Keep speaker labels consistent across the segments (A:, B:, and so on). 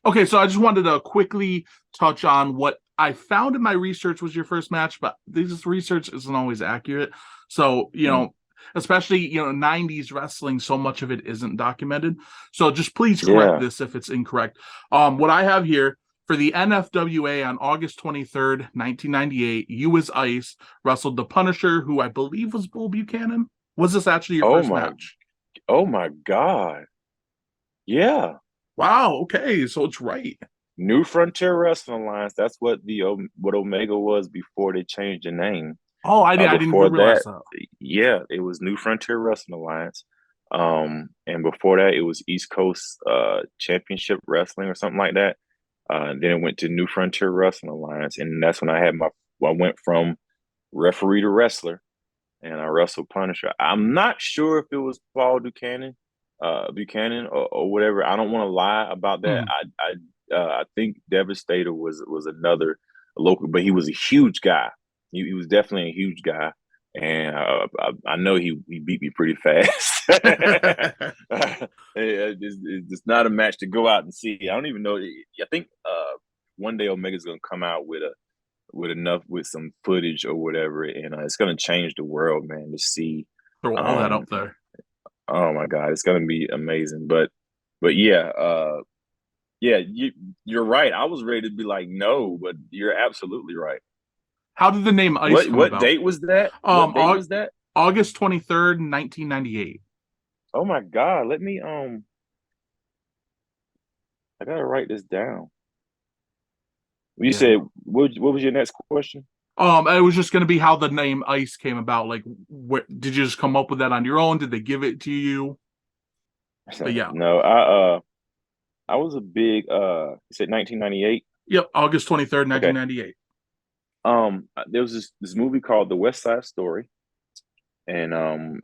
A: Okay, so I just wanted to quickly touch on what I found in my research was your first match, but this research isn't always accurate. So,
B: Mm.
A: especially, 90s wrestling, so much of it isn't documented. So just please correct
B: Yeah.
A: this if it's incorrect. What I have here for the NFWA on August 23rd, 1998, you as Ice wrestled the Punisher, who I believe was Bull Buchanan. Was this actually your
B: Oh
A: first
B: my,
A: match?
B: oh my God. Yeah.
A: Wow, okay, so it's right.
B: New Frontier Wrestling Alliance. That's what what Omega was before they changed the name.
A: Oh, I didn't
B: Before
A: even realize
B: that,
A: that.
B: yeah, it was New Frontier Wrestling Alliance. And before that, it was East Coast Championship Wrestling or something like that. Then it went to New Frontier Wrestling Alliance, and that's when I went from referee to wrestler, and I wrestled Punisher. I'm not sure if it was Paul Buchanan or whatever. I don't want to lie about that.
A: Mhm.
B: I think Devastator was another local, but he was a huge guy. He was definitely a huge guy, and I know he beat me pretty fast. It's not a match to go out and see. I don't even know. I think one day Omega's gonna come out with some footage or whatever, and it's gonna change the world, man. To see,
A: Throw all that
B: um,
A: up there.
B: oh my God, it's gonna be amazing. But yeah, yeah, you're right. I was ready to be like, no, but you're absolutely right.
A: How did the name Ice come
B: What
A: about?
B: date was that? What
A: Um,
B: date
A: Au-
B: was that?
A: August 23rd, 1998.
B: Oh my God, let me I gotta write this down. You
A: Yeah.
B: said what was your next question?
A: It was just going to be how the name Ice came about. Like, did you just come up with that on your own? Did they give it to you? But yeah.
B: No, I was a big you said 1998.
A: Yep. August 23rd,
B: Okay.
A: 1998.
B: There was this movie called The West Side Story, and I'm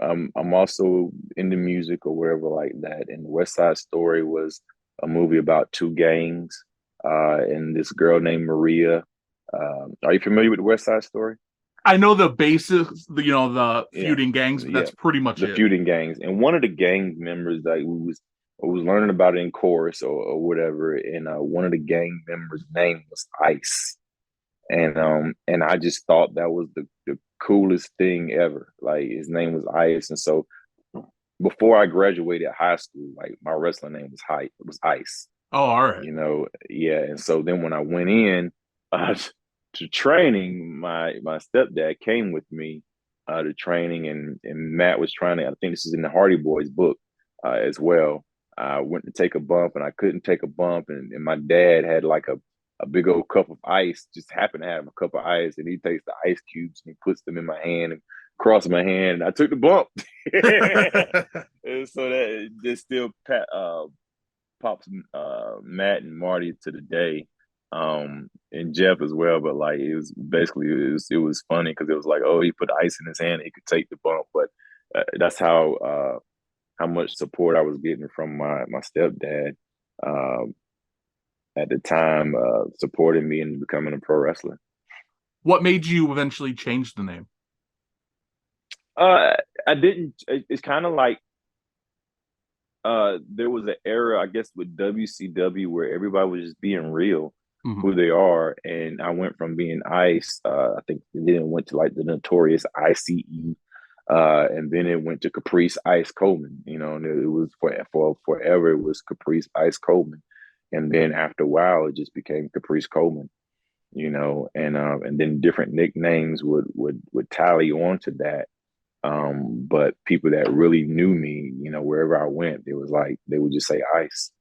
B: also into music or whatever like that. And The West Side Story was a movie about two gangs, and this girl named Maria. Are you familiar with The West Side Story?
A: I know the basics, the
B: Yeah,
A: feuding gangs, but
B: yeah,
A: that's pretty much
B: the
A: it.
B: feuding gangs, and one of the gang members that we was learning about it in chorus or whatever, and one of the gang members' name was Ice, and I just thought that was the coolest thing ever. Like his name was Ice, and so before I graduated high school, like my wrestling name was Ice.
A: Oh, all right.
B: Yeah. And so then when I went in uh, to training, my stepdad came with me to training, and Matt was trying to. I think this is in the Hardy Boys book as well. I went to take a bump and I couldn't take a bump, and my dad had like a big old cup of ice. Just happened to have a cup of ice, and he takes the ice cubes and he puts them in my hand and crossed my hand, and I took the bump. And so that just still pops Matt and Marty to the day, and Jeff as well. But like it was basically it was funny because it was like, oh, he put ice in his hand, and he could take the bump. But that's how much support I was getting from my stepdad um, at the time, supporting me in becoming a pro wrestler.
A: What made you eventually change the name?
B: Uh, I didn't. It's kind of like there was an era, I guess, with WCW where everybody was just being real,
A: Mhm.
B: who they are, and I went from being Ice, I think, and then it went to like the notorious I.C.E. And then it went to Caprice Ice Coleman, and it was for forever it was Caprice Ice Coleman, and then after a while it just became Caprice Coleman, and then different nicknames would tally onto that. But people that really knew me, wherever I went, it was like they would just say Ice.